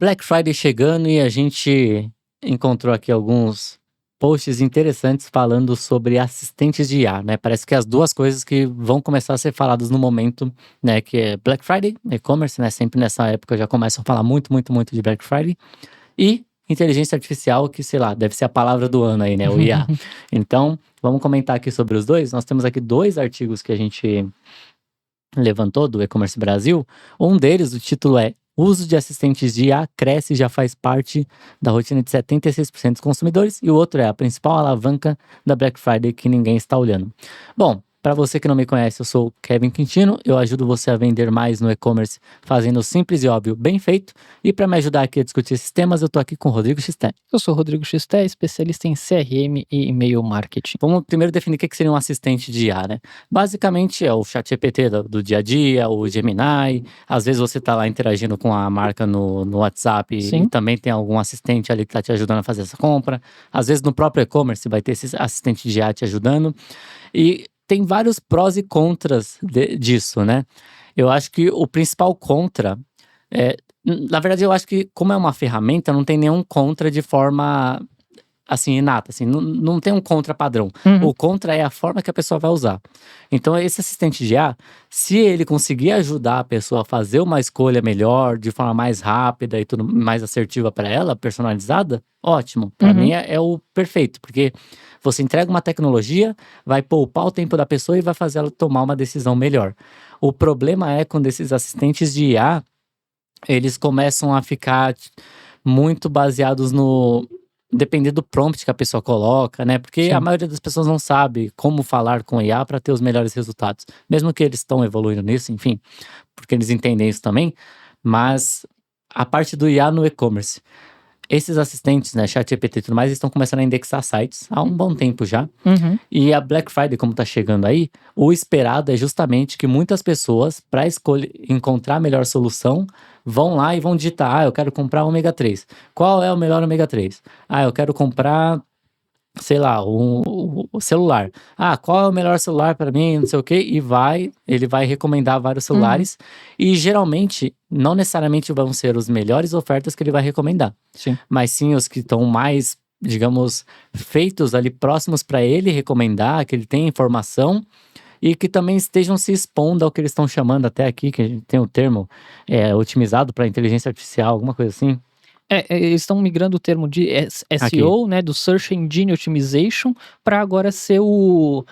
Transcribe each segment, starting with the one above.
Black Friday chegando e a gente encontrou aqui alguns posts interessantes falando sobre assistentes de IA, né? Parece que as duas coisas que vão começar a ser faladas no momento, né? Que é Black Friday, e-commerce, né? Sempre nessa época já começam a falar muito, muito, muito de Black Friday. E inteligência artificial, que sei lá, deve ser a palavra do ano aí, né? O IA. Então, vamos comentar aqui sobre os dois. Nós temos aqui dois artigos que a gente levantou do E-commerce Brasil. Um deles, o título é Uso de assistentes de IA cresce e já faz parte da rotina de 76% dos consumidores. E o outro é a principal alavanca da Black Friday que ninguém está olhando. Bom, para você que não me conhece, eu sou o Kevin Quintino. Eu ajudo você a vender mais no e-commerce fazendo simples e óbvio bem feito. E para me ajudar aqui a discutir esses temas, eu tô aqui com o Rodrigo Xté. Eu sou o Rodrigo Xté, especialista em CRM e e-mail marketing. Vamos primeiro definir o que seria um assistente de IA, né? Basicamente é o ChatGPT do dia a dia, o Gemini. Às vezes você tá lá interagindo com a marca no WhatsApp Sim. e também tem algum assistente ali que tá te ajudando a fazer essa compra. Às vezes no próprio e-commerce vai ter esse assistente de IA te ajudando. E tem vários prós e contras disso, né? Eu acho que o principal contra na verdade, eu acho que como é uma ferramenta, não tem nenhum contra de forma assim, inata, assim, não tem um contra padrão. O contra é a forma que a pessoa vai usar. Então, esse assistente de IA, se ele conseguir ajudar a pessoa a fazer uma escolha melhor, de forma mais rápida e tudo mais assertiva para ela, personalizada, ótimo. Para mim é o perfeito, porque você entrega uma tecnologia, vai poupar o tempo da pessoa e vai fazer ela tomar uma decisão melhor. O problema é quando esses assistentes de IA, eles começam a ficar muito baseados no depender do prompt que a pessoa coloca, né? Porque Sim. a maioria das pessoas não sabe como falar com IA para ter os melhores resultados. Mesmo que eles estão evoluindo nisso, enfim, porque eles entendem isso também. Mas a parte do IA no e-commerce. Esses assistentes, né, ChatGPT e tudo mais, estão começando a indexar sites há um bom tempo já. E a Black Friday, como tá chegando aí, o esperado é justamente que muitas pessoas, para encontrar a melhor solução, vão lá e vão digitar: eu quero comprar ômega 3. Qual é o melhor ômega 3? Eu quero comprar, sei lá, o celular. Qual é o melhor celular para mim, não sei o quê, e ele vai recomendar vários celulares, e geralmente, não necessariamente vão ser os melhores ofertas que ele vai recomendar. Sim. Mas sim os que estão mais, digamos, feitos ali próximos para ele recomendar, que ele tem informação, e que também estejam se expondo ao que eles estão chamando até aqui, que a gente tem o termo otimizado para inteligência artificial, alguma coisa assim. Eles estão migrando o termo de SEO, né, do Search Engine Optimization, para agora ser o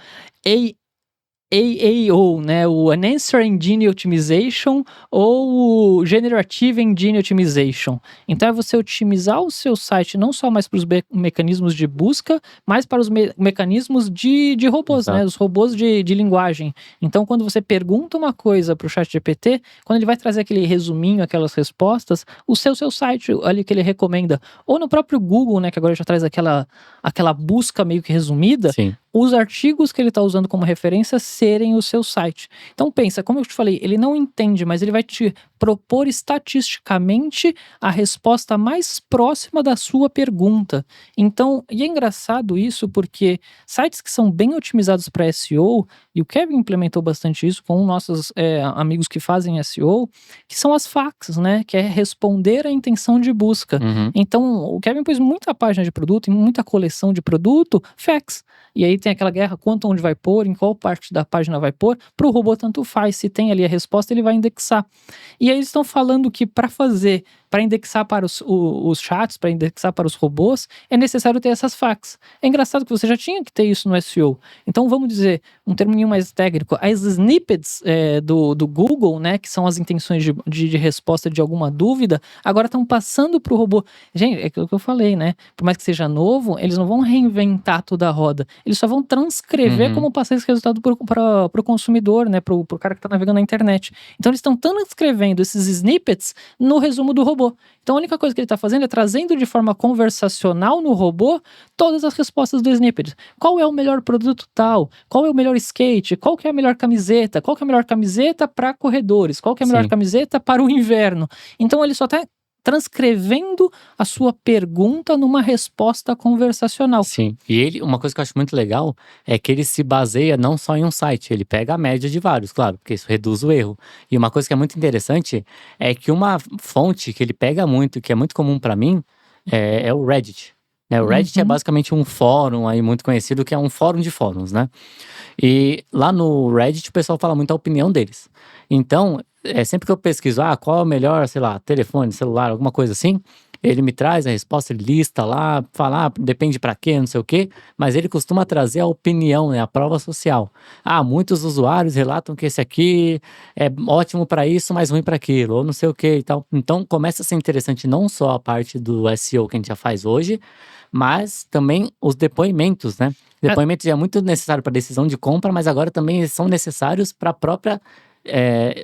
AAO, né, o Answer Engine Optimization ou o Generative Engine Optimization. Então é você otimizar o seu site não só mais para os mecanismos de busca, mas para os mecanismos de robôs, né, os robôs de linguagem. Então quando você pergunta uma coisa para o ChatGPT, quando ele vai trazer aquele resuminho, aquelas respostas, o seu site ali que ele recomenda, ou no próprio Google, né, que agora já traz aquela busca meio que resumida, Sim. os artigos que ele está usando como referência serem o seu site. Então pensa, como eu te falei, ele não entende, mas ele vai te propor estatisticamente a resposta mais próxima da sua pergunta. Então, e é engraçado isso porque sites que são bem otimizados para SEO, e o Kevin implementou bastante isso com nossos amigos que fazem SEO, que são as FAQs, né? Que é responder à intenção de busca. Então, o Kevin pôs muita página de produto, muita coleção de produto, FAQs. E aí tem aquela guerra, quanto onde vai pôr, em qual parte da página vai pôr, para o robô tanto faz, se tem ali a resposta ele vai indexar. E aí eles estão falando que para indexar para os chats, para indexar para os robôs, é necessário ter essas FAQs. É engraçado que você já tinha que ter isso no SEO. Então vamos dizer, um termo mais técnico, as snippets do Google, né, que são as intenções de resposta de alguma dúvida, agora estão passando para o robô. Gente, é aquilo que eu falei, né, por mais que seja novo, eles não vão reinventar toda a roda, eles só vão transcrever como passar esse resultado para o consumidor, né, para o cara que está navegando na internet. Então eles estão transcrevendo esses snippets no resumo do robô. Então a única coisa que ele está fazendo é trazendo de forma conversacional no robô todas as respostas do snippet. Qual é o melhor produto tal? Qual é o melhor skate? Qual que é a melhor camiseta? Qual que é a melhor camiseta para corredores? Qual que é a melhor camiseta para o inverno? Então ele só está transcrevendo a sua pergunta numa resposta conversacional. Sim. E uma coisa que eu acho muito legal é que ele se baseia não só em um site, ele pega a média de vários, claro, porque isso reduz o erro. E uma coisa que é muito interessante é que uma fonte que ele pega muito, que é muito comum para mim, é o Reddit. Né? O Reddit é Uhum. basicamente um fórum aí muito conhecido, que é um fórum de fóruns, né? E lá no Reddit o pessoal fala muito a opinião deles. Então, sempre que eu pesquiso, qual é o melhor, sei lá, telefone, celular, alguma coisa assim, ele me traz a resposta, ele lista lá, fala, depende pra quê, não sei o quê, mas ele costuma trazer a opinião, né, a prova social. Muitos usuários relatam que esse aqui é ótimo pra isso, mas ruim pra aquilo, ou não sei o quê e tal. Então, começa a ser interessante não só a parte do SEO que a gente já faz hoje, mas também os depoimentos, né? Depoimentos já é muito necessário para decisão de compra, mas agora também eles são necessários para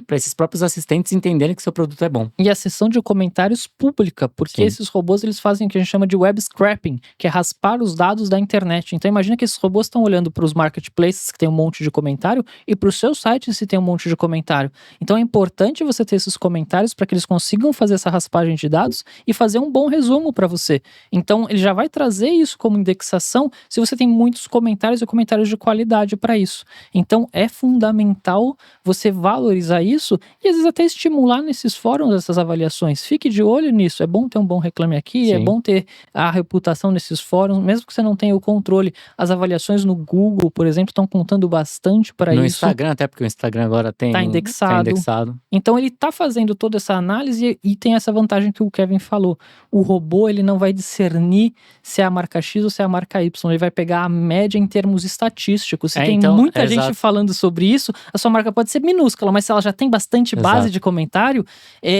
para esses próprios assistentes entenderem que seu produto é bom. E a seção de comentários pública, porque Sim. esses robôs eles fazem o que a gente chama de web scraping, que é raspar os dados da internet. Então imagina que esses robôs estão olhando para os marketplaces que tem um monte de comentário e para o seu site se tem um monte de comentário. Então é importante você ter esses comentários para que eles consigam fazer essa raspagem de dados e fazer um bom resumo para você. Então ele já vai trazer isso como indexação se você tem muitos comentários e comentários de qualidade para isso. Então é fundamental você valorizar isso e às vezes até estimular nesses fóruns essas avaliações. Fique de olho nisso. É bom ter um bom Reclame Aqui, é Sim. bom ter a reputação nesses fóruns, mesmo que você não tenha o controle. As avaliações no Google, por exemplo, estão contando bastante para No isso. Instagram, até porque o Instagram agora Tá tá indexado. indexado. Então ele tá fazendo toda essa análise e tem essa vantagem que o Kevin falou. O robô, ele não vai discernir se é a marca X ou se é a marca Y. Ele vai pegar a média em termos estatísticos. Se tem então, muita gente exato. falando sobre isso, a sua marca pode ser minúscula, mas se ela já tem bastante base Exato. de comentário,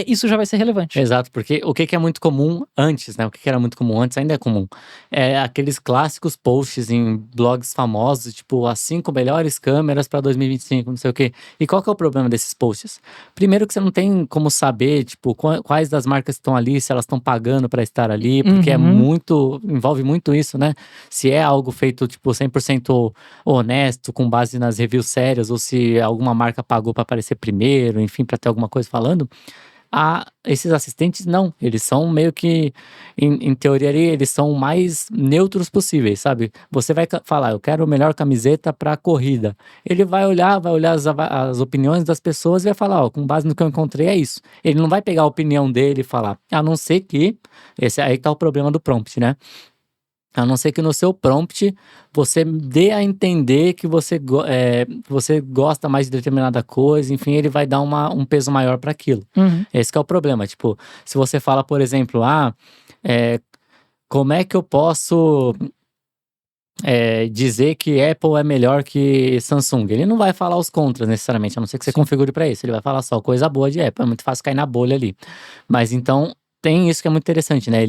isso já vai ser relevante. Exato, porque o que é muito comum antes, né? O que era muito comum antes ainda é comum. É aqueles clássicos posts em blogs famosos, tipo, as 5 melhores câmeras para 2025, não sei o quê. E qual que é o problema desses posts? Primeiro que você não tem como saber, tipo, quais das marcas estão ali, se elas estão pagando para estar ali, porque envolve muito isso, né? Se é algo feito, tipo, 100% honesto, com base nas reviews sérias, ou se alguma marca pagou para aparecer primeiro, enfim, para ter alguma coisa falando. Esses assistentes não, eles são meio que, em teoria ali, eles são o mais neutros possíveis, sabe? Você vai falar, eu quero a melhor camiseta para corrida. Ele vai olhar as opiniões das pessoas e vai falar, com base no que eu encontrei é isso. Ele não vai pegar a opinião dele e falar, a não ser que, esse aí tá o problema do prompt, né? A não ser que no seu prompt você dê a entender que você gosta mais de determinada coisa, enfim, ele vai dar um peso maior para aquilo. Esse que é o problema. Tipo, se você fala, por exemplo, como é que eu posso dizer que Apple é melhor que Samsung? Ele não vai falar os contras necessariamente, a não ser que você configure para isso. Ele vai falar só coisa boa de Apple. É muito fácil cair na bolha ali. Mas então tem isso que é muito interessante, né?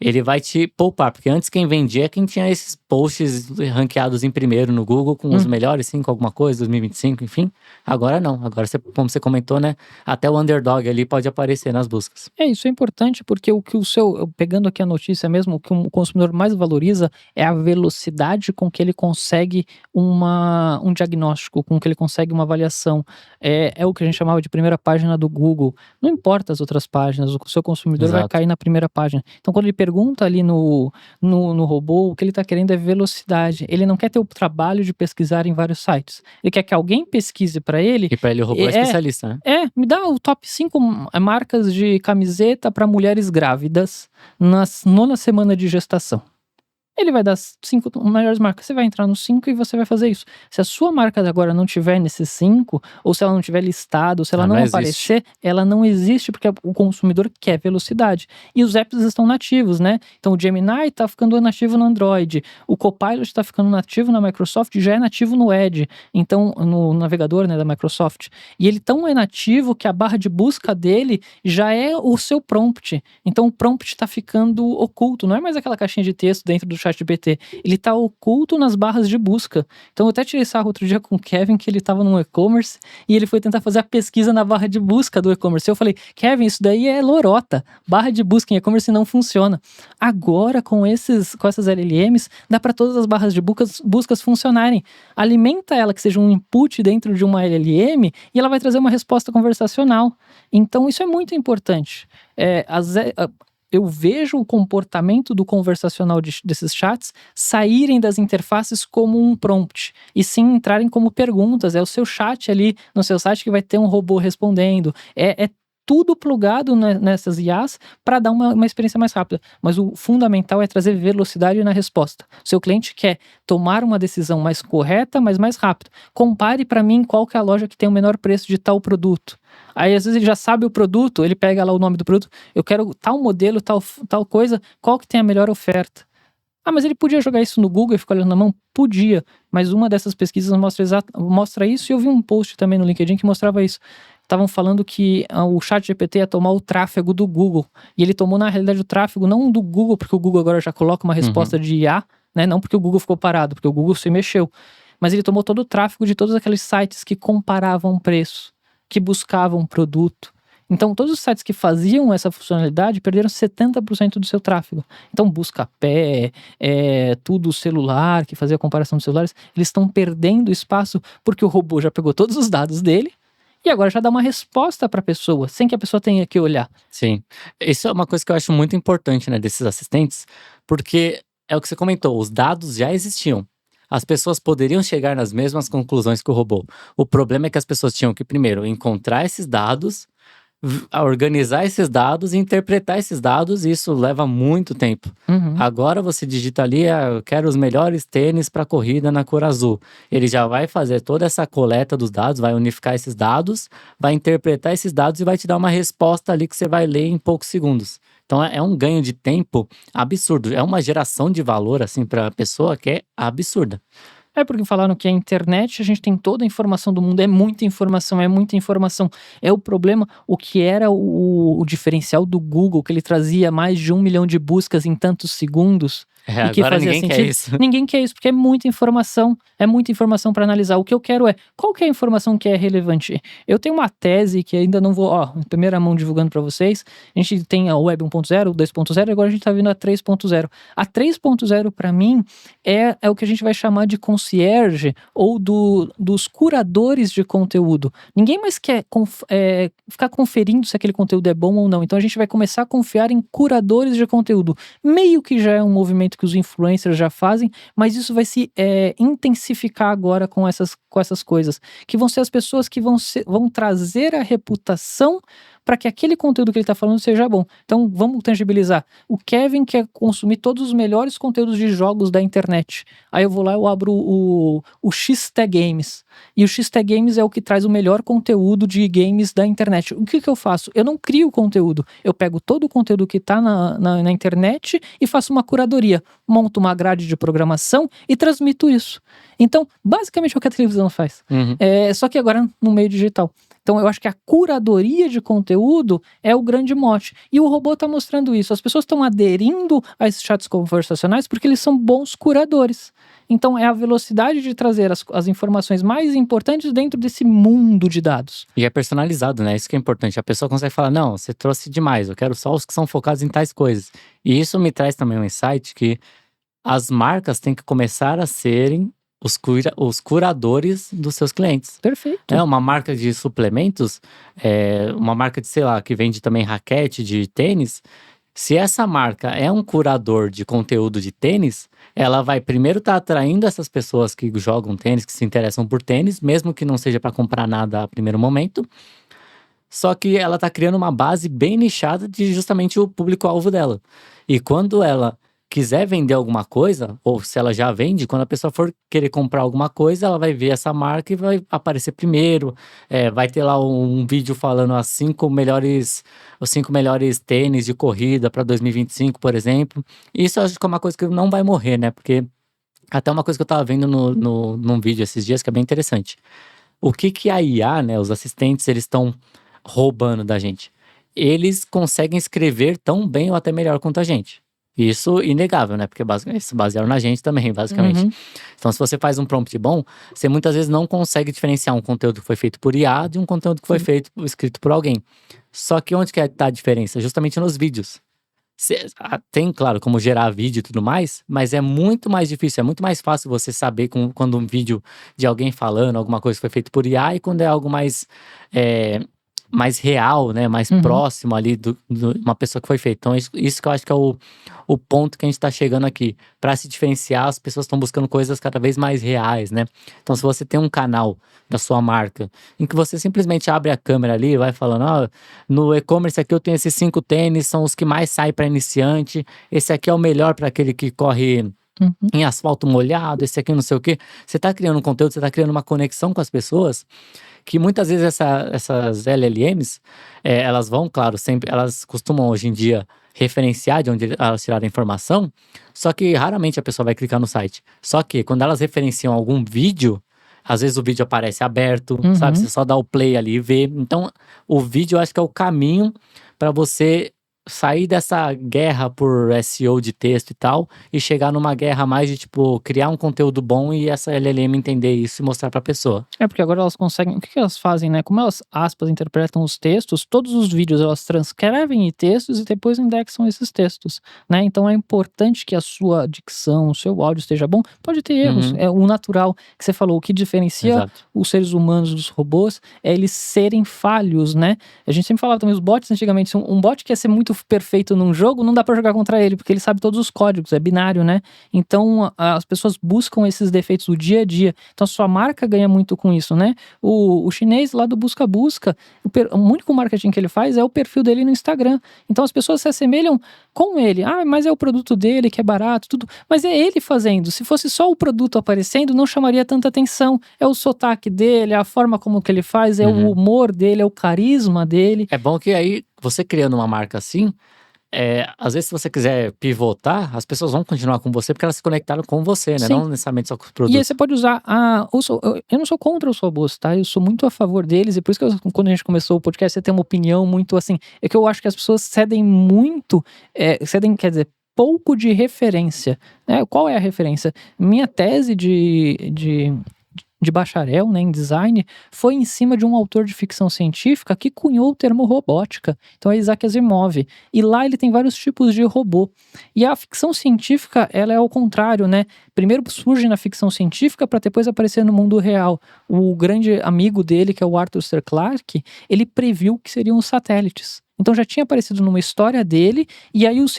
Ele vai te poupar, porque antes quem vendia é quem tinha esses posts ranqueados em primeiro no Google, com os melhores 5 alguma coisa, 2025, enfim. Agora não, agora como você comentou, né? Até o underdog ali pode aparecer nas buscas. Isso é importante porque pegando aqui a notícia mesmo, o que o consumidor mais valoriza é a velocidade com que ele consegue um diagnóstico, com que ele consegue uma avaliação. É o que a gente chamava de primeira página do Google. Não importa as outras páginas, o seu consumidor vai Exato. cair na primeira página. Então, quando ele pergunta ali no robô, o que ele está querendo é velocidade. Ele não quer ter o trabalho de pesquisar em vários sites. Ele quer que alguém pesquise para ele. E para ele o robô é especialista, né? Me dá o top 5 marcas de camiseta para mulheres grávidas na 9ª semana de gestação. Ele vai dar 5 melhores marcas. Você vai entrar nos 5 e você vai fazer isso. Se a sua marca agora não tiver nesses 5, ou se ela não tiver listada, ou se ela não aparecer, ela não existe porque o consumidor quer velocidade. E os apps estão nativos, né? Então o Gemini está ficando nativo no Android, o Copilot está ficando nativo na Microsoft, já é nativo no Edge, então no navegador, né, da Microsoft. E ele tão é nativo que a barra de busca dele já é o seu prompt. Então o prompt está ficando oculto, não é mais aquela caixinha de texto dentro do ChatGPT, ele tá oculto nas barras de busca. Então eu até tirei sarro outro dia com o Kevin, que ele tava num e-commerce e ele foi tentar fazer a pesquisa na barra de busca do e-commerce. Eu falei, Kevin, isso daí é lorota. Barra de busca em e-commerce não funciona. Agora, com essas LLMs, dá para todas as barras de buscas funcionarem. Alimenta ela que seja um input dentro de uma LLM e ela vai trazer uma resposta conversacional. Então isso é muito importante. Eu vejo o comportamento do conversacional desses chats saírem das interfaces como um prompt e sim entrarem como perguntas. É o seu chat ali no seu site que vai ter um robô respondendo. É tudo plugado nessas IAs para dar uma experiência mais rápida. Mas o fundamental é trazer velocidade na resposta. O seu cliente quer tomar uma decisão mais correta, mas mais rápido. Compare para mim qual que é a loja que tem o menor preço de tal produto. Aí às vezes ele já sabe o produto, ele pega lá o nome do produto, eu quero tal modelo, tal coisa, qual que tem a melhor oferta? Ah, mas ele podia jogar isso no Google e ficar olhando na mão? Podia, mas uma dessas pesquisas mostra isso, e eu vi um post também no LinkedIn que mostrava isso. Estavam falando que o ChatGPT ia tomar o tráfego do Google, e ele tomou na realidade o tráfego não do Google, porque o Google agora já coloca uma resposta de IA, né? Não porque o Google ficou parado, porque o Google se mexeu, mas ele tomou todo o tráfego de todos aqueles sites que comparavam preço, que buscavam produto. Então, todos os sites que faziam essa funcionalidade perderam 70% do seu tráfego. Então, Buscapé, tudo celular, que fazia a comparação dos celulares, eles estão perdendo espaço porque o robô já pegou todos os dados dele e agora já dá uma resposta para a pessoa, sem que a pessoa tenha que olhar. Sim. Isso é uma coisa que eu acho muito importante, né, desses assistentes, porque é o que você comentou, os dados já existiam. As pessoas poderiam chegar nas mesmas conclusões que o robô. O problema é que as pessoas tinham que, primeiro, encontrar esses dados, a organizar esses dados e interpretar esses dados, e isso leva muito tempo. Agora você digita ali, eu quero os melhores tênis para corrida na cor azul. Ele já vai fazer toda essa coleta dos dados, vai unificar esses dados, vai interpretar esses dados e vai te dar uma resposta ali que você vai ler em poucos segundos. Então é um ganho de tempo absurdo, é uma geração de valor assim para a pessoa que é absurda. É porque falaram que a internet, a gente tem toda a informação do mundo, é muita informação, é muita informação. É o problema, o que era o diferencial do Google, que ele trazia mais de 1 milhão de buscas em tantos segundos. E que Agora fazia ninguém quer sentido. isso. Ninguém quer isso, porque é muita informação para analisar. O que eu quero é, qual que é a informação que é relevante? Eu tenho uma tese que ainda não vou, em primeira mão divulgando para vocês. A gente tem a Web 1.0, 2.0, e agora a gente tá vindo a 3.0. A 3.0 para mim é o que a gente vai chamar de concierge ou dos curadores de conteúdo. Ninguém mais quer ficar conferindo se aquele conteúdo é bom ou não. Então a gente vai começar a confiar em curadores de conteúdo. Meio que já é um movimento que os influencers já fazem, mas isso vai se intensificar agora com essas coisas, que vão ser as pessoas que vão trazer a reputação para que aquele conteúdo que ele está falando seja bom. Então vamos tangibilizar. O Kevin quer consumir todos os melhores conteúdos de jogos da internet. Aí eu vou lá, eu abro o XT Games. E o XT Games é o que traz o melhor conteúdo de games da internet. O que eu faço? Eu não crio conteúdo. Eu pego todo o conteúdo que está na internet e faço uma curadoria. Monto uma grade de programação e transmito isso. Então, basicamente é o que a televisão faz. Só que agora no meio digital. Então eu acho que a curadoria de conteúdo é o grande mote. E o robô está mostrando isso. As pessoas estão aderindo a esses chats conversacionais porque eles são bons curadores. Então é a velocidade de trazer as informações mais importantes dentro desse mundo de dados. E é personalizado, né? Isso que é importante. A pessoa consegue falar, não, você trouxe demais, eu quero só os que são focados em tais coisas. E isso me traz também um insight que as marcas têm que começar a serem os curadores dos seus clientes. Perfeito. Uma marca de suplementos, uma marca de, sei lá, que vende também raquete de tênis. Se essa marca é um curador de conteúdo de tênis, ela vai primeiro estar atraindo essas pessoas que jogam tênis, que se interessam por tênis, mesmo que não seja para comprar nada a primeiro momento. Só que ela está criando uma base bem nichada de justamente o público-alvo dela. E quando ela quiser vender alguma coisa, ou se ela já vende, quando a pessoa for querer comprar alguma coisa, ela vai ver essa marca e vai aparecer primeiro. Vai ter lá um vídeo falando os 5 melhores tênis de corrida para 2025, por exemplo. Isso eu acho que é uma coisa que não vai morrer, né? Porque até uma coisa que eu estava vendo num vídeo esses dias que é bem interessante. O que a IA, né, os assistentes, eles estão roubando da gente? Eles conseguem escrever tão bem ou até melhor quanto a gente. Isso inegável, né? Porque eles se basearam na gente também, basicamente. Uhum. Então, se você faz um prompt bom, você muitas vezes não consegue diferenciar um conteúdo que foi feito por IA de um conteúdo que foi feito, escrito por alguém. Só que onde que está a diferença? Justamente nos vídeos. Tem, claro, como gerar vídeo e tudo mais, mas é muito mais difícil, é muito mais fácil você saber quando um vídeo de alguém falando, alguma coisa foi feito por IA, e quando é algo é, mais real, né? Mais próximo ali de uma pessoa que foi feito. Então, isso que eu acho que é o ponto que a gente está chegando aqui. Para se diferenciar, as pessoas estão buscando coisas cada vez mais reais, né? Então, se você tem um canal da sua marca, em que você simplesmente abre a câmera ali e vai falando, no e-commerce aqui eu tenho esses 5 tênis, são os que mais saem para iniciante, esse aqui é o melhor para aquele que corre em asfalto molhado, esse aqui não sei o quê. Você está criando um conteúdo, você está criando uma conexão com as pessoas, que muitas vezes essas LLMs, elas vão, claro, sempre, elas costumam hoje em dia referenciar de onde elas tiraram a informação, só que raramente a pessoa vai clicar no site. Só que quando elas referenciam algum vídeo, às vezes o vídeo aparece aberto, sabe? Você só dá o play ali e vê. Então, o vídeo eu acho que é o caminho para você sair dessa guerra por SEO de texto e tal, e chegar numa guerra mais de, tipo, criar um conteúdo bom e essa LLM entender isso e mostrar pra pessoa. Porque agora elas conseguem. O que elas fazem, né? Como elas, aspas, interpretam os textos, todos os vídeos elas transcrevem em textos e depois indexam esses textos, né? Então é importante que a sua dicção, o seu áudio esteja bom. Pode ter erros, é o natural que você falou. O que diferencia Exato. os seres humanos dos robôs é eles serem falhos, né? A gente sempre falava também, os bots antigamente, um bot que ia ser muito perfeito num jogo, não dá pra jogar contra ele, porque ele sabe todos os códigos, é binário, né? Então as pessoas buscam esses defeitos do dia a dia. Então a sua marca ganha muito com isso, né? O chinês lá do busca-busca, o único marketing que ele faz é o perfil dele no Instagram. Então as pessoas se assemelham com ele. Mas é o produto dele que é barato, tudo. Mas é ele fazendo. Se fosse só o produto aparecendo, não chamaria tanta atenção. É o sotaque dele, é a forma como que ele faz, é o humor dele, é o carisma dele. É bom que aí, você criando uma marca assim, às vezes se você quiser pivotar, as pessoas vão continuar com você porque elas se conectaram com você, né? Sim. Não necessariamente só com o E produto. aí você pode usar eu não sou contra os robôs, tá? Eu sou muito a favor deles, e por isso que quando a gente começou o podcast, você tem uma opinião muito assim, é que eu acho que as pessoas cedem muito, quer dizer, pouco de referência, né? Qual é a referência? Minha tese de bacharel, né, em design, foi em cima de um autor de ficção científica que cunhou o termo robótica. Então é Isaac Asimov. E lá ele tem vários tipos de robô. E a ficção científica, ela é ao contrário, né? Primeiro surge na ficção científica para depois aparecer no mundo real. O grande amigo dele, que é o Arthur C. Clarke, ele previu que seriam os satélites. Então já tinha aparecido numa história dele, e aí os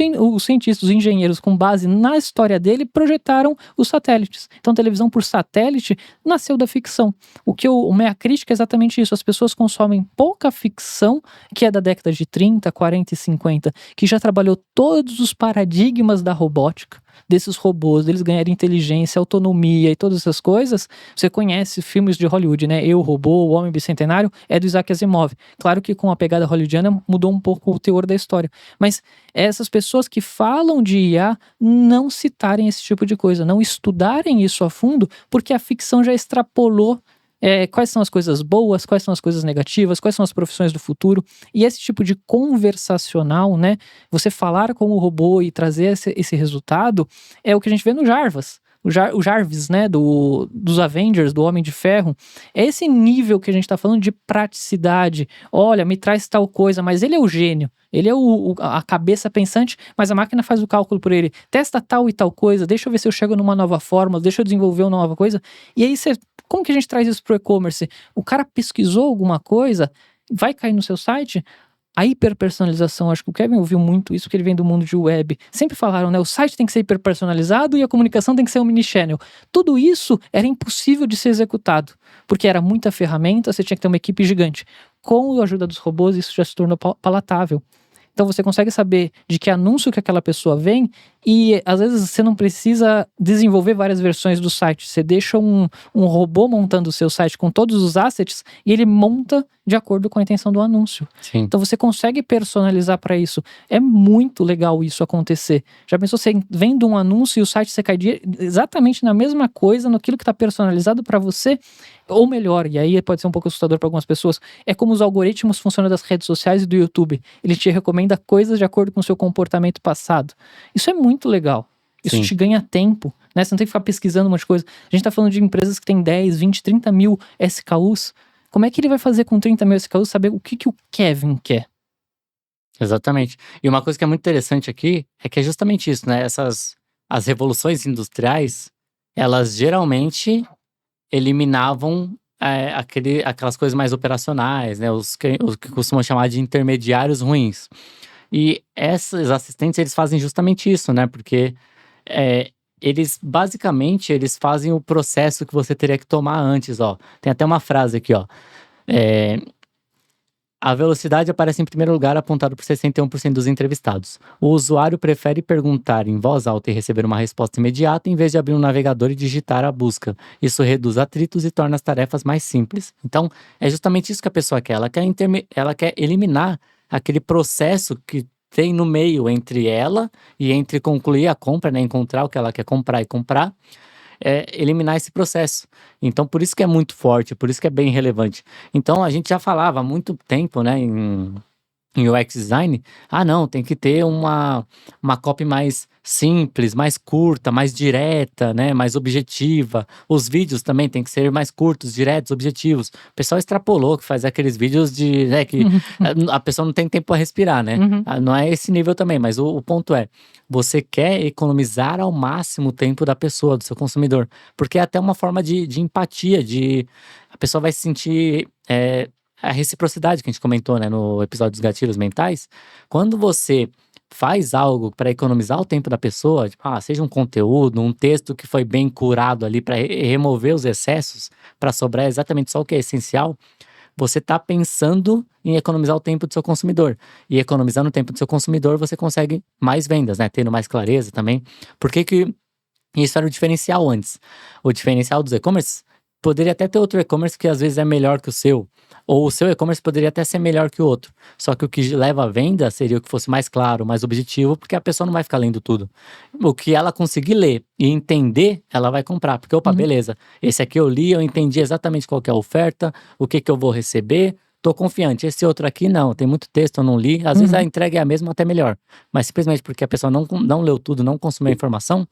cientistas, os engenheiros, com base na história dele, projetaram os satélites. Então televisão por satélite nasceu da ficção. Minha crítica é exatamente isso: as pessoas consomem pouca ficção, que é da década de 30, 40 e 50, que já trabalhou todos os paradigmas da robótica, desses robôs, deles ganharem inteligência, autonomia e todas essas coisas. Você conhece filmes de Hollywood, né? Eu, Robô, O Homem Bicentenário, é do Isaac Asimov. Claro que com a pegada hollywoodiana mudou um pouco o teor da história, mas essas pessoas que falam de IA não citarem esse tipo de coisa, não estudarem isso a fundo, porque a ficção já extrapolou quais são as coisas boas, quais são as coisas negativas, quais são as profissões do futuro. E esse tipo de conversacional, né? Você falar com o robô e trazer esse resultado é o que a gente vê no Jarvis. O Jarvis, né, dos Avengers, do Homem de Ferro. É esse nível que a gente tá falando de praticidade. Olha, me traz tal coisa, mas ele é o gênio. Ele é a cabeça pensante, mas a máquina faz o cálculo por ele. Testa tal e tal coisa, deixa eu ver se eu chego numa nova fórmula, deixa eu desenvolver uma nova coisa. E aí como que a gente traz isso pro e-commerce? O cara pesquisou alguma coisa, vai cair no seu site. A hiperpersonalização, acho que o Kevin ouviu muito isso, porque ele vem do mundo de web. Sempre falaram, né? O site tem que ser hiperpersonalizado e a comunicação tem que ser um mini-channel. Tudo isso era impossível de ser executado, porque era muita ferramenta, você tinha que ter uma equipe gigante. Com a ajuda dos robôs, isso já se tornou palatável. Então você consegue saber de que anúncio que aquela pessoa vem, e às vezes você não precisa desenvolver várias versões do site. Você deixa um robô montando o seu site com todos os assets e ele monta de acordo com a intenção do anúncio. Sim. Então você consegue personalizar para isso. É muito legal isso acontecer. Já pensou, você vendo um anúncio e o site você cai exatamente na mesma coisa, naquilo que está personalizado para você? Ou melhor, e aí pode ser um pouco assustador para algumas pessoas, é como os algoritmos funcionam das redes sociais e do YouTube. Ele te recomenda coisas de acordo com o seu comportamento passado. Isso é muito legal. Isso Sim. te ganha tempo, né? Você não tem que ficar pesquisando um monte de coisa. A gente tá falando de empresas que têm 10, 20, 30 mil SKUs. Como é que ele vai fazer com 30 mil SKUs saber o que o Kevin quer? Exatamente. E uma coisa que é muito interessante aqui é que é justamente isso, né? As revoluções industriais, elas geralmente eliminavam aquelas coisas mais operacionais, né? Os que costumam chamar de intermediários ruins. E esses assistentes, eles fazem justamente isso, né? Porque é, eles fazem o processo que você teria que tomar antes, ó. Tem até uma frase aqui, ó. É, a velocidade aparece em primeiro lugar, apontado por 61% dos entrevistados. O usuário prefere perguntar em voz alta e receber uma resposta imediata, em vez de abrir um navegador e digitar a busca. Isso reduz atritos e torna as tarefas mais simples. Então, é justamente isso que a pessoa quer. Ela quer eliminar aquele processo que tem no meio entre ela e entre concluir a compra, né? Encontrar o que ela quer comprar e comprar. Eliminar esse processo. Então, por isso que é muito forte, por isso que é bem relevante. Então, a gente já falava há muito tempo, né, em UX design, não, tem que ter uma copy mais simples, mais curta, mais direta, né, mais objetiva. Os vídeos também tem que ser mais curtos, diretos, objetivos. O pessoal extrapolou, que faz aqueles vídeos de, né, que a pessoa não tem tempo para respirar, né? Uhum. Não é esse nível também, mas o ponto é, você quer economizar ao máximo o tempo da pessoa, do seu consumidor, porque é até uma forma de empatia, a pessoa vai se sentir a reciprocidade que a gente comentou, né, no episódio dos gatilhos mentais. Quando você faz algo para economizar o tempo da pessoa, tipo, seja um conteúdo, um texto que foi bem curado ali para remover os excessos, para sobrar exatamente só o que é essencial, você está pensando em economizar o tempo do seu consumidor. E economizando o tempo do seu consumidor, você consegue mais vendas, né, tendo mais clareza também. Por que isso era o diferencial antes? O diferencial dos e-commerce poderia até ter outro e-commerce que às vezes é melhor que o seu. Ou o seu e-commerce poderia até ser melhor que o outro. Só que o que leva à venda seria o que fosse mais claro, mais objetivo, porque a pessoa não vai ficar lendo tudo. O que ela conseguir ler e entender, ela vai comprar. Porque, opa, Uhum. beleza, esse aqui eu li, eu entendi exatamente qual que é a oferta, o que eu vou receber, tô confiante. Esse outro aqui não, tem muito texto, eu não li. Às vezes a entrega é a mesma, até melhor. Mas simplesmente porque a pessoa não leu tudo, não consumiu a informação,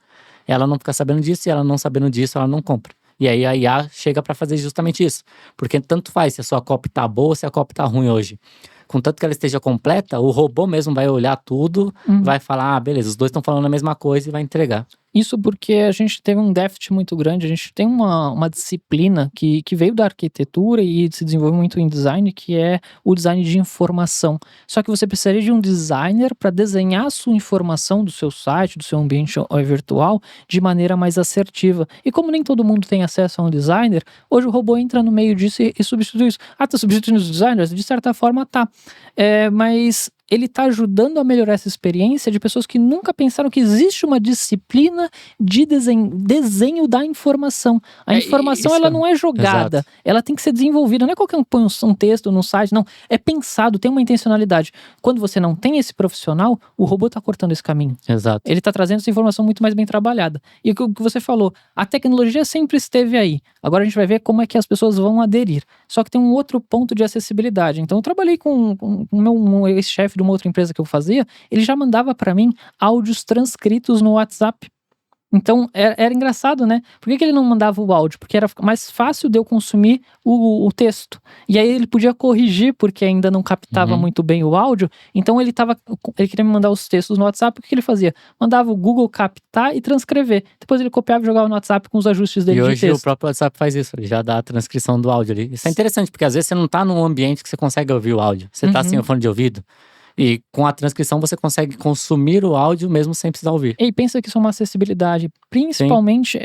ela não fica sabendo disso, e ela não sabendo disso, ela não compra. E aí a IA chega para fazer justamente isso. Porque tanto faz se a sua copy tá boa ou se a copy tá ruim hoje. Contanto que ela esteja completa, o robô mesmo vai olhar tudo, vai falar, beleza, os dois estão falando a mesma coisa e vai entregar. Isso porque a gente teve um déficit muito grande, a gente tem uma disciplina que veio da arquitetura e se desenvolveu muito em design, que é o design de informação. Só que você precisaria de um designer para desenhar a sua informação do seu site, do seu ambiente virtual, de maneira mais assertiva. E como nem todo mundo tem acesso a um designer, hoje o robô entra no meio disso e substitui isso. Tá substituindo os designers? De certa forma tá. Mas ele está ajudando a melhorar essa experiência de pessoas que nunca pensaram que existe uma disciplina de desenho da informação. A informação, ela não é jogada, exato. ela tem que ser desenvolvida. Não é qualquer um põe um texto no site, não. É pensado, tem uma intencionalidade. Quando você não tem esse profissional, o robô está cortando esse caminho. Exato. Ele está trazendo essa informação muito mais bem trabalhada. E o que você falou, a tecnologia sempre esteve aí. Agora a gente vai ver como é que as pessoas vão aderir. Só que tem um outro ponto de acessibilidade. Então eu trabalhei com um ex-chefe de uma outra empresa que eu fazia, ele já mandava para mim áudios transcritos no WhatsApp. Então, era engraçado, né? Por que ele não mandava o áudio? Porque era mais fácil de eu consumir o texto. E aí ele podia corrigir, porque ainda não captava muito bem o áudio. Então, ele queria me mandar os textos no WhatsApp. O que ele fazia? Mandava o Google captar e transcrever. Depois ele copiava e jogava no WhatsApp com os ajustes dele de texto. E hoje o próprio WhatsApp faz isso, ele já dá a transcrição do áudio ali. Isso é interessante, porque às vezes você não tá num ambiente que você consegue ouvir o áudio. Você tá sem o fone de ouvido. E com a transcrição você consegue consumir o áudio mesmo sem precisar ouvir. E pensa que isso é uma acessibilidade, principalmente,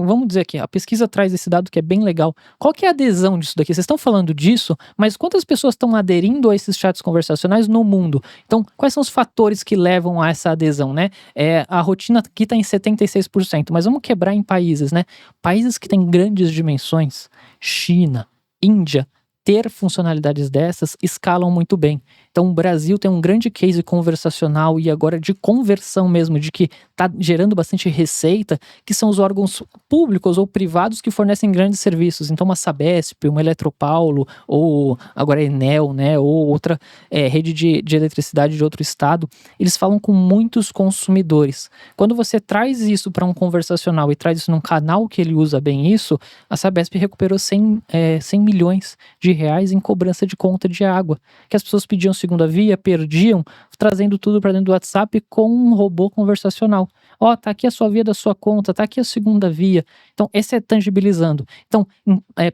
vamos dizer aqui, a pesquisa traz esse dado que é bem legal. Qual que é a adesão disso daqui? Vocês estão falando disso, mas quantas pessoas estão aderindo a esses chats conversacionais no mundo? Então, quais são os fatores que levam a essa adesão, né? A rotina aqui está em 76%, mas vamos quebrar em países, né? Países que têm grandes dimensões, China, Índia, ter funcionalidades dessas escalam muito bem. Então o Brasil tem um grande case conversacional e agora de conversão mesmo, de que está gerando bastante receita, que são os órgãos públicos ou privados que fornecem grandes serviços. Então uma Sabesp, uma Eletropaulo, ou agora a Enel, né, ou outra rede de eletricidade de outro estado, eles falam com muitos consumidores. Quando você traz isso para um conversacional e traz isso num canal que ele usa bem isso, a Sabesp recuperou 100 milhões de reais em cobrança de conta de água, que as pessoas pediam segunda via, perdiam, trazendo tudo para dentro do WhatsApp com um robô conversacional. Ó, tá aqui a sua via da sua conta, tá aqui a segunda via. Então, esse é tangibilizando. Então,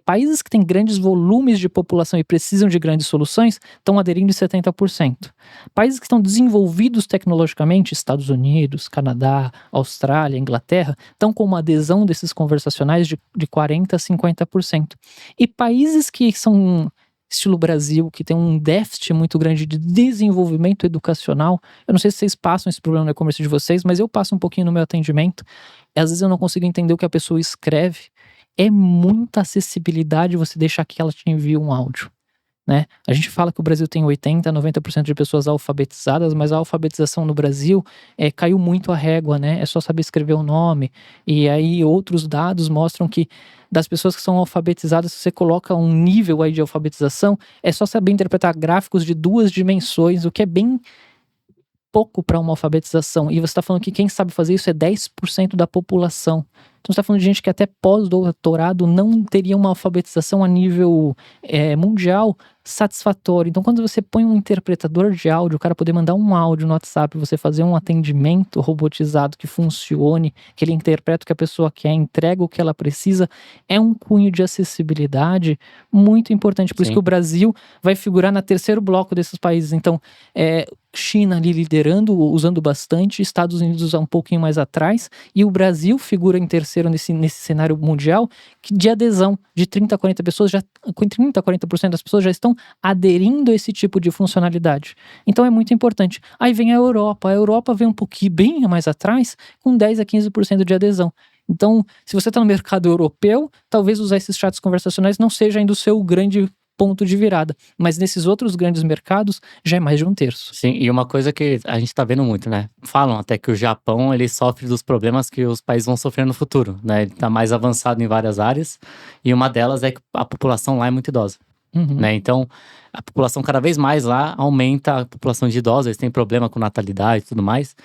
países que têm grandes volumes de população e precisam de grandes soluções, estão aderindo em 70%. Países que estão desenvolvidos tecnologicamente, Estados Unidos, Canadá, Austrália, Inglaterra, estão com uma adesão desses conversacionais de 40% a 50%. E países que são estilo Brasil, que tem um déficit muito grande de desenvolvimento educacional. Eu não sei se vocês passam esse problema no e-commerce de vocês, mas eu passo um pouquinho no meu atendimento. E às vezes eu não consigo entender o que a pessoa escreve. É muita acessibilidade você deixar que ela te envie um áudio, né? A gente fala que o Brasil tem 80%, 90% de pessoas alfabetizadas, mas a alfabetização no Brasil caiu muito a régua, né? É só saber escrever o nome. E aí outros dados mostram que das pessoas que são alfabetizadas, se você coloca um nível aí de alfabetização, é só saber interpretar gráficos de 2 dimensões, o que é bem pouco para uma alfabetização. E você está falando que quem sabe fazer isso é 10% da população. Então você está falando de gente que até pós-doutorado não teria uma alfabetização a nível mundial satisfatório. Então quando você põe um interpretador de áudio, o cara poder mandar um áudio no WhatsApp, você fazer um atendimento robotizado que funcione, que ele interpreta o que a pessoa quer, entrega o que ela precisa, é um cunho de acessibilidade muito importante. Por isso que o Brasil vai figurar no terceiro bloco desses países. Então, China ali liderando, usando bastante, Estados Unidos um pouquinho mais atrás, e o Brasil figura em terceiro nesse cenário mundial de adesão de 30% a 40%, com 30% a 40% das pessoas já estão aderindo a esse tipo de funcionalidade. Então é muito importante. Aí vem a Europa vem um pouquinho bem mais atrás, com 10% a 15% de adesão. Então, se você está no mercado europeu, talvez usar esses chats conversacionais não seja ainda o seu grande ponto de virada, mas nesses outros grandes mercados já é mais de 1/3. Sim, e uma coisa que a gente tá vendo muito, né? Falam até que o Japão, ele sofre dos problemas que os países vão sofrer no futuro, né? Ele tá mais avançado em várias áreas, e uma delas é que a população lá é muito idosa, né? Então, a população cada vez mais lá aumenta a população de idosos, eles têm problema com natalidade e tudo mais.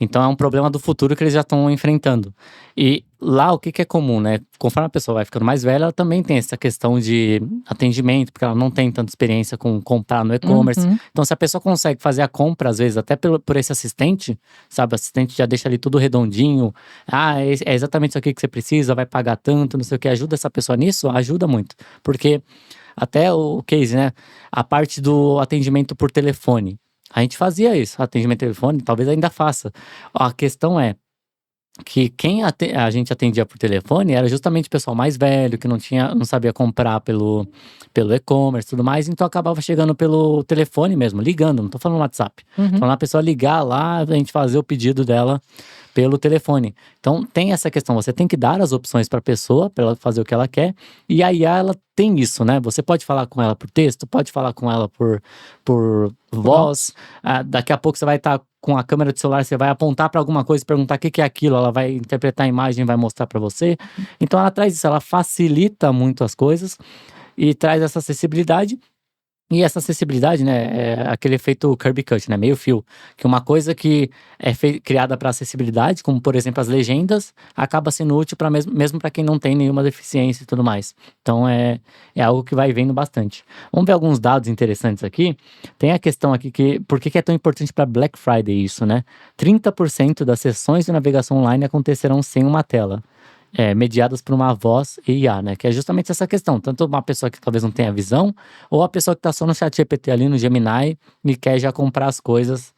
Então é um problema do futuro que eles já estão enfrentando. E lá o que é comum, né? Conforme a pessoa vai ficando mais velha, ela também tem essa questão de atendimento, porque ela não tem tanta experiência com comprar no e-commerce. Então se a pessoa consegue fazer a compra, às vezes, até por esse assistente, sabe? O assistente já deixa ali tudo redondinho. Ah, é exatamente isso aqui que você precisa, vai pagar tanto, não sei o que. Ajuda essa pessoa nisso? Ajuda muito. Porque até o case, né? A parte do atendimento por telefone. A gente fazia isso, atendimento telefone, talvez ainda faça. A questão é que quem a gente atendia por telefone era justamente o pessoal mais velho, que não sabia comprar pelo e-commerce e tudo mais, então acabava chegando pelo telefone mesmo, ligando, não tô falando no WhatsApp. Tô falando a pessoa ligar lá, a gente fazer o pedido dela pelo telefone. Então tem essa questão, você tem que dar as opções para a pessoa, para ela fazer o que ela quer, e a IA ela tem isso, né? Você pode falar com ela por texto, pode falar com ela por voz, daqui a pouco você vai estar com a câmera do celular, você vai apontar para alguma coisa e perguntar o que é aquilo, ela vai interpretar a imagem e vai mostrar para você. Então ela traz isso, ela facilita muito as coisas e traz essa acessibilidade. E essa acessibilidade, né, é aquele efeito curb cut, né, meio fio, que uma coisa que é criada para acessibilidade, como por exemplo as legendas, acaba sendo útil para mesmo para quem não tem nenhuma deficiência e tudo mais. Então é algo que vai vendo bastante. Vamos ver alguns dados interessantes aqui. Tem a questão aqui por que é tão importante para Black Friday isso, né? 30% das sessões de navegação online acontecerão sem uma tela. Mediadas por uma voz e IA, né? Que é justamente essa questão. Tanto uma pessoa que talvez não tenha visão, ou a pessoa que tá só no ChatGPT ali, no Gemini, e quer já comprar as coisas.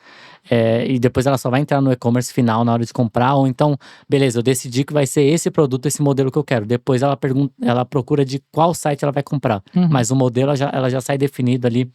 E depois ela só vai entrar no e-commerce final na hora de comprar. Ou então, beleza, eu decidi que vai ser esse produto, esse modelo que eu quero. Depois ela procura de qual site ela vai comprar. Mas o modelo, ela já sai definido ali.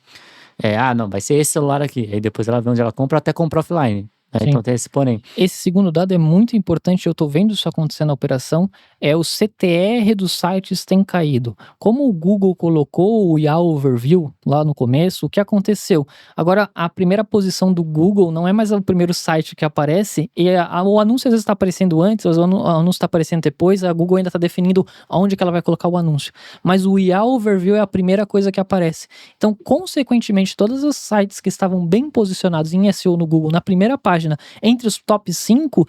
Não, vai ser esse celular aqui. Aí depois ela vê onde ela compra, até compra offline. Sim. Então tem esse porém. Esse segundo dado é muito importante, eu estou vendo isso acontecer na operação, é o CTR dos sites tem caído. Como o Google colocou o YAO Overview lá no começo, o que aconteceu? Agora, a primeira posição do Google não é mais o primeiro site que aparece, e o anúncio às vezes está aparecendo antes, o anúncio está aparecendo depois, a Google ainda está definindo aonde que ela vai colocar o anúncio. Mas o YAO Overview é a primeira coisa que aparece. Então, consequentemente, todos os sites que estavam bem posicionados em SEO no Google, na primeira página, entre os top 5,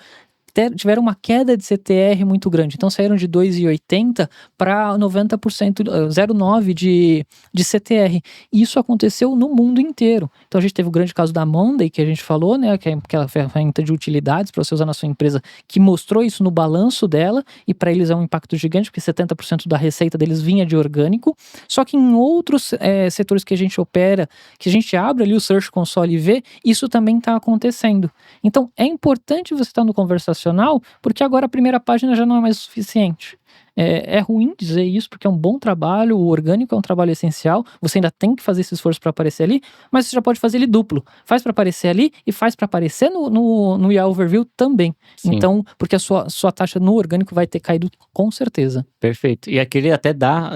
tiveram uma queda de CTR muito grande. Então saíram de 2,80 para 90%, 0,9 de CTR. E isso aconteceu no mundo inteiro. Então a gente teve o grande caso da Monday, que a gente falou, né, que é aquela ferramenta de utilidades para você usar na sua empresa, que mostrou isso no balanço dela, e para eles é um impacto gigante, porque 70% da receita deles vinha de orgânico. Só que em outros setores que a gente opera, que a gente abre ali o Search Console e vê, isso também está acontecendo. Então é importante você estar no conversacional, porque agora a primeira página já não é mais o suficiente. É ruim dizer isso, porque é um bom trabalho, o orgânico é um trabalho essencial, você ainda tem que fazer esse esforço para aparecer ali, mas você já pode fazer ele duplo. Faz para aparecer ali e faz para aparecer no YAO Overview também. Sim. Então, porque a sua taxa no orgânico vai ter caído com certeza. Perfeito. E aqui ele até dá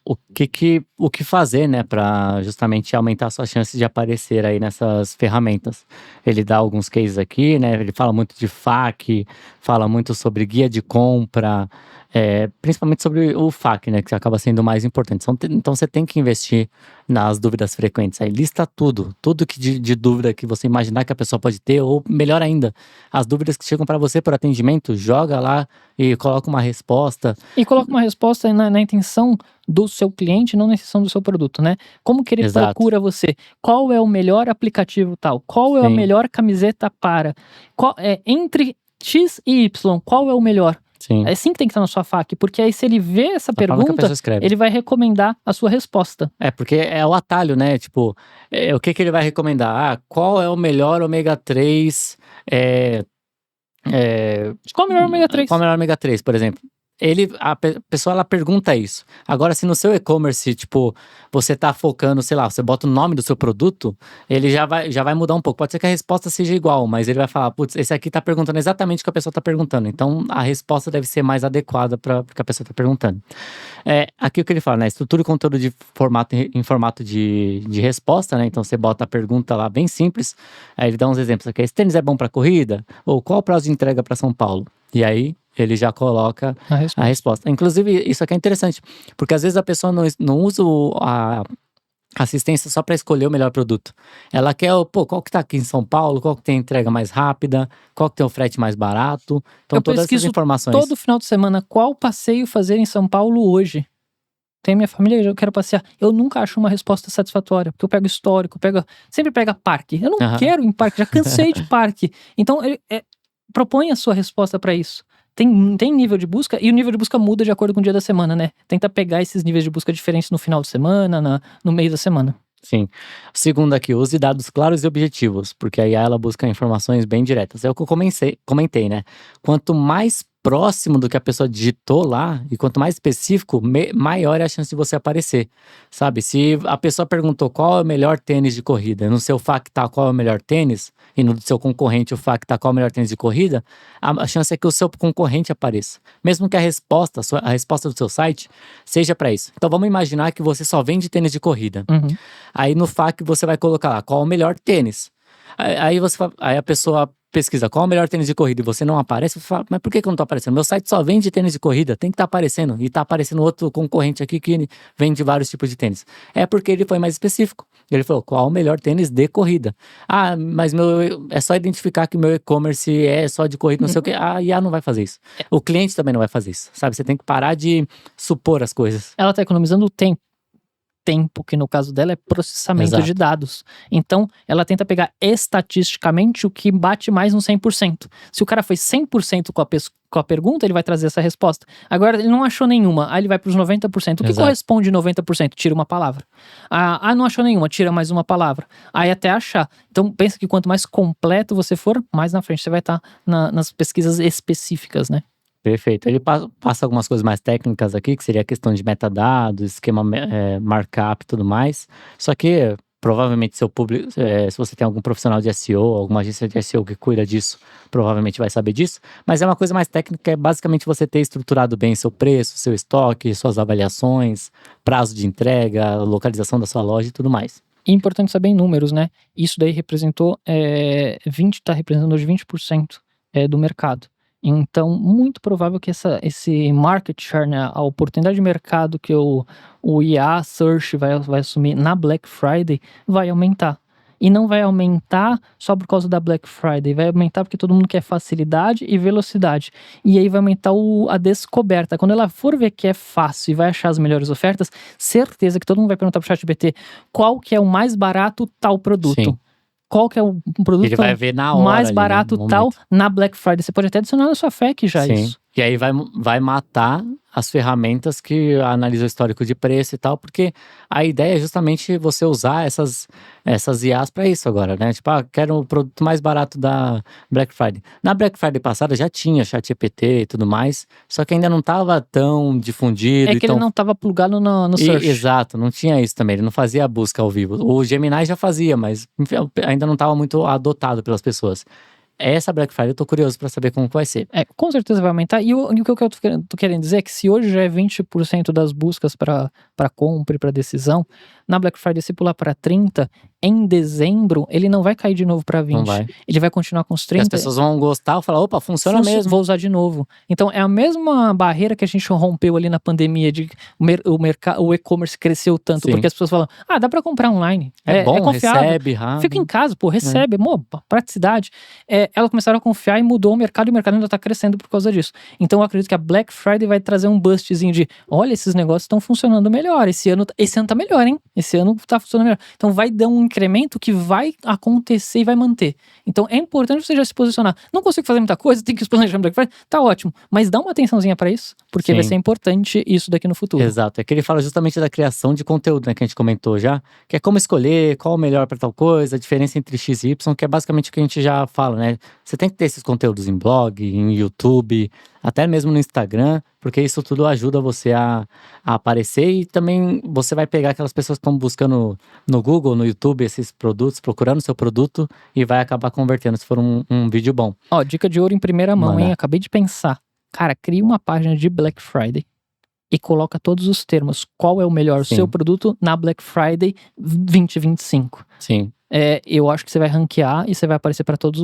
o que fazer, né, para justamente aumentar suas chances de aparecer aí nessas ferramentas. Ele dá alguns cases aqui, né, ele fala muito de FAQ, fala muito sobre guia de compra, principalmente sobre o FAQ, né, que acaba sendo o mais importante. Então você tem que investir nas dúvidas frequentes. Aí lista tudo que de dúvida que você imaginar que a pessoa pode ter, ou melhor ainda, as dúvidas que chegam para você por atendimento, joga lá e coloca uma resposta. E coloca uma resposta na intenção do seu cliente, não na intenção do seu produto, né? Como que ele Exato. procura você? Qual é o melhor aplicativo tal? Qual é a Sim. melhor camiseta para? Entre X e Y, qual é o melhor? Sim. É assim que tem que estar na sua FAQ, porque aí se ele vê essa Da forma que a pergunta, pessoa escreve. ele vai recomendar a sua resposta. Porque é o atalho, né? Tipo, o que ele vai recomendar? Qual é o melhor ômega 3? Qual é o melhor ômega 3? Qual é o melhor ômega 3, por exemplo? A pessoa ela pergunta isso. Agora, se no seu e-commerce, tipo, você tá focando, sei lá, você bota o nome do seu produto, ele já vai mudar um pouco. Pode ser que a resposta seja igual, mas ele vai falar, putz, esse aqui tá perguntando exatamente o que a pessoa tá perguntando. Então, a resposta deve ser mais adequada para o que a pessoa tá perguntando. Aqui o que ele fala, né? Estrutura o conteúdo em formato de resposta, né? Então, você bota a pergunta lá bem simples. Aí ele dá uns exemplos aqui. Esse tênis é bom para corrida? Ou qual o prazo de entrega para São Paulo? E aí, ele já coloca a resposta. Inclusive, isso aqui é interessante, porque às vezes a pessoa não usa a assistência só para escolher o melhor produto. Ela quer, qual que tá aqui em São Paulo, qual que tem a entrega mais rápida, qual que tem o frete mais barato. Então, todas essas informações. Todo final de semana, qual passeio fazer em São Paulo hoje? Tem minha família, eu quero passear. Eu nunca acho uma resposta satisfatória, porque eu pego histórico, sempre pega parque. Eu não quero ir em parque, já cansei de parque. Então, propõe a sua resposta para isso. Tem nível de busca, e o nível de busca muda de acordo com o dia da semana, né? Tenta pegar esses níveis de busca diferentes no final de semana, no meio da semana. Sim. Segundo aqui, use dados claros e objetivos, porque aí ela busca informações bem diretas. É o que eu comentei, né? Quanto mais próximo do que a pessoa digitou lá, e quanto mais específico, maior é a chance de você aparecer, sabe? Se a pessoa perguntou qual é o melhor tênis de corrida, no seu FAQ tá qual é o melhor tênis, e no seu concorrente o FAQ tá qual é o melhor tênis de corrida, a chance é que o seu concorrente apareça. Mesmo que a resposta do seu site seja para isso. Então vamos imaginar que você só vende tênis de corrida. Uhum. Aí no FAQ você vai colocar lá qual é o melhor tênis. Aí a pessoa pesquisa qual é o melhor tênis de corrida e você não aparece, você fala, mas por que eu não tô aparecendo? Meu site só vende tênis de corrida, tem que estar aparecendo. E tá aparecendo outro concorrente aqui que vende vários tipos de tênis. É porque ele foi mais específico. Ele falou, qual o melhor tênis de corrida? Ah, mas é só identificar que meu e-commerce é só de corrida, não sei o que. A IA não vai fazer isso. O cliente também não vai fazer isso, sabe? Você tem que parar de supor as coisas. Ela tá economizando tempo, que no caso dela é processamento Exato. de dados. Então, ela tenta pegar estatisticamente o que bate mais no 100%. Se o cara foi 100% com a pergunta, ele vai trazer essa resposta. Agora, ele não achou nenhuma, aí ele vai para os 90%. O que Exato. corresponde 90%? Tira uma palavra. Não achou nenhuma, tira mais uma palavra. Aí até achar. Então, pensa que quanto mais completo você for, mais na frente você vai estar nas pesquisas específicas, né? Perfeito. Ele passa algumas coisas mais técnicas aqui, que seria a questão de metadados, esquema markup e tudo mais. Só que provavelmente seu público, se você tem algum profissional de SEO, alguma agência de SEO que cuida disso, provavelmente vai saber disso. Mas é uma coisa mais técnica, é basicamente você ter estruturado bem seu preço, seu estoque, suas avaliações, prazo de entrega, localização da sua loja e tudo mais. E é importante saber em números, né? Isso daí representou tá representando hoje 20% do mercado. Então, muito provável que esse market share, né, a oportunidade de mercado que o IA Search vai assumir na Black Friday vai aumentar. E não vai aumentar só por causa da Black Friday, vai aumentar porque todo mundo quer facilidade e velocidade. E aí vai aumentar a descoberta. Quando ela for ver que é fácil e vai achar as melhores ofertas, certeza que todo mundo vai perguntar pro ChatGPT qual que é o mais barato tal produto. Sim. Qual que é o produto Ele vai ver na hora mais ali, barato no tal momento. na Black Friday. Você pode até adicionar na sua FAQ já Sim. isso. E aí vai matar as ferramentas que analisam o histórico de preço e tal, porque a ideia é justamente você usar essas IAs para isso agora, né? Tipo, quero o produto mais barato da Black Friday. Na Black Friday passada já tinha ChatGPT e tudo mais, só que ainda não estava tão difundido. É que ele não estava plugado no search. Exato, não tinha isso também, ele não fazia a busca ao vivo. O Gemini já fazia, mas enfim, ainda não estava muito adotado pelas pessoas. Essa Black Friday eu tô curioso para saber como que vai ser. Com certeza vai aumentar. E o que eu tô querendo dizer é que se hoje já é 20% das buscas para compra e para decisão, na Black Friday se pular para 30%, em dezembro ele não vai cair de novo para 20%. Não vai. Ele vai continuar com os Porque 30%. as pessoas vão gostar ou falar, opa, funciona mesmo. Vou usar de novo. Então é a mesma barreira que a gente rompeu ali na pandemia de o e-commerce cresceu tanto. Sim. Porque as pessoas falam, dá para comprar online. É bom, confiável. recebe rápido. Fica em casa, recebe, praticidade. Elas começaram a confiar e mudou o mercado, e o mercado ainda tá crescendo por causa disso. Então eu acredito que a Black Friday vai trazer um bustzinho de, olha, esses negócios estão funcionando melhor, esse ano tá melhor, hein? Esse ano tá funcionando melhor. Então vai dar um incremento que vai acontecer e vai manter. Então é importante você já se posicionar. Não consigo fazer muita coisa, tem que planejar Black Friday, tá ótimo, mas dá uma atençãozinha pra isso, porque vai ser importante isso daqui no futuro. Exato, é que ele fala justamente da criação de conteúdo, né, que a gente comentou já, que é como escolher qual o melhor para tal coisa, a diferença entre X e Y, que é basicamente o que a gente já fala, né? Você tem que ter esses conteúdos em blog, em YouTube, até mesmo no Instagram, porque isso tudo ajuda você a aparecer, e também você vai pegar aquelas pessoas que estão buscando no Google, no YouTube, esses produtos, procurando seu produto, e vai acabar convertendo se for um vídeo bom. Dica de ouro em primeira mão, Manda. hein? Acabei de pensar. Cara, cria uma página de Black Friday e coloca todos os termos. Qual é o melhor Sim. seu produto na Black Friday 2025? Sim. Eu acho que você vai ranquear e você vai aparecer para todos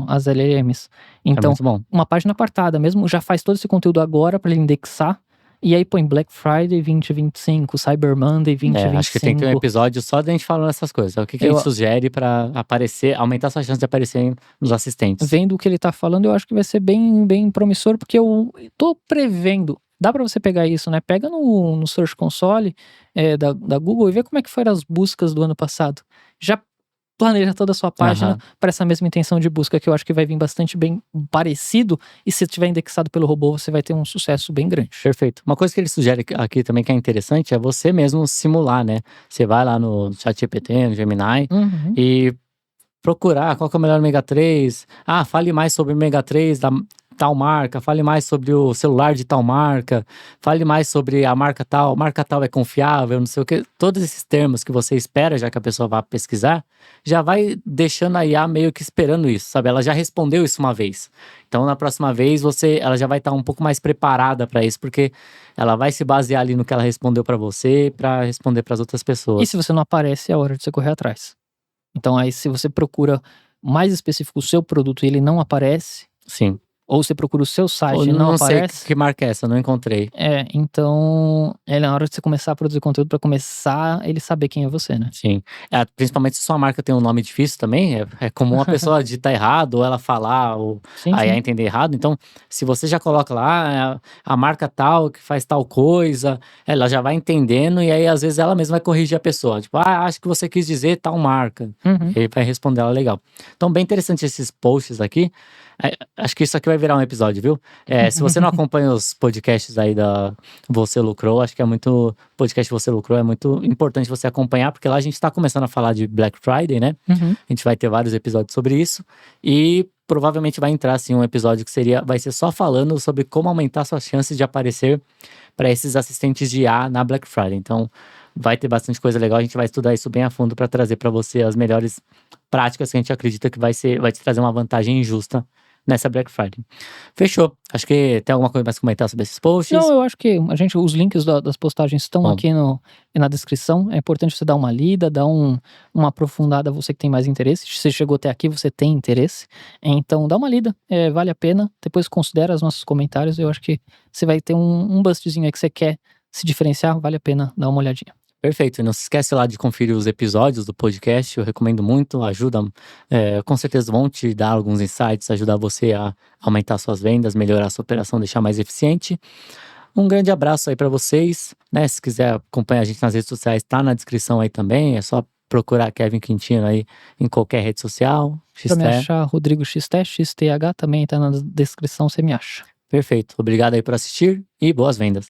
as LLMs. Então, muito bom. uma página apartada mesmo, já faz todo esse conteúdo agora para ele indexar. E aí põe Black Friday 2025, Cyber Monday 2025. Acho que tem que ter um episódio só da gente falando essas coisas. O que a gente sugere para aparecer, aumentar sua chance de aparecer nos assistentes. Vendo o que ele tá falando, eu acho que vai ser bem, bem promissor, porque eu tô prevendo. Dá para você pegar isso, né? Pega no Search Console da Google e vê como é que foram as buscas do ano passado. Já planeja toda a sua página para essa mesma intenção de busca, que eu acho que vai vir bastante bem parecido, e se tiver indexado pelo robô, você vai ter um sucesso bem grande. Perfeito. Uma coisa que ele sugere aqui também que é interessante é você mesmo simular, né? Você vai lá no ChatGPT, no Gemini, e procurar qual que é o melhor ômega 3. Fale mais sobre o ômega 3 da tal marca, fale mais sobre o celular de tal marca, fale mais sobre a marca tal é confiável, não sei o que. Todos esses termos que você espera, já que a pessoa vá pesquisar, já vai deixando a IA meio que esperando isso, sabe? Ela já respondeu isso uma vez. Então, na próxima vez, ela já vai estar um pouco mais preparada para isso, porque ela vai se basear ali no que ela respondeu para você, para responder para as outras pessoas. E se você não aparece, é a hora de você correr atrás. Então, aí, se você procura mais específico o seu produto e ele não aparece, sim. Ou você procura o seu site e não aparece. Não sei que marca é essa, não encontrei. Então é na hora de você começar a produzir conteúdo pra começar ele saber quem é você, né? Sim. Principalmente se sua marca tem um nome difícil também, é comum a pessoa digitar errado, ou ela falar, ou a IA entender errado. Então, se você já coloca lá a marca tal, que faz tal coisa, ela já vai entendendo, e aí às vezes ela mesma vai corrigir a pessoa. Tipo, acho que você quis dizer tal marca. E aí vai responder ela legal. Então, bem interessante esses posts aqui. Acho que isso aqui vai virar um episódio, viu? Se você não acompanha os podcasts aí da Você Lucrou, acho que podcast Você Lucrou é muito importante você acompanhar, porque lá a gente tá começando a falar de Black Friday, né? A gente vai ter vários episódios sobre isso, e provavelmente vai entrar, assim, um episódio que vai ser só falando sobre como aumentar suas chances de aparecer para esses assistentes de IA na Black Friday. Então, vai ter bastante coisa legal. A gente vai estudar isso bem a fundo para trazer para você as melhores práticas que a gente acredita que vai te trazer uma vantagem justa nessa Black Friday. Fechou. Acho que tem alguma coisa mais a comentar sobre esses posts? Não, eu acho que os links das postagens estão Bom. aqui na descrição. É importante você dar uma lida, dar uma aprofundada, você que tem mais interesse. Se você chegou até aqui, você tem interesse. Então, dá uma lida, vale a pena. Depois considera os nossos comentários. Eu acho que você vai ter um bustzinho aí que você quer se diferenciar, vale a pena dar uma olhadinha. Perfeito. E não se esquece lá de conferir os episódios do podcast. Eu recomendo muito, ajuda. Com certeza vão te dar alguns insights, ajudar você a aumentar suas vendas, melhorar a sua operação, deixar mais eficiente. Um grande abraço aí para vocês, né? Se quiser acompanhar a gente nas redes sociais, tá na descrição aí também. É só procurar Kevin Quintino aí em qualquer rede social. Pra me achar, Rodrigo XT, XTH também tá na descrição, você me acha. Perfeito. Obrigado aí por assistir e boas vendas.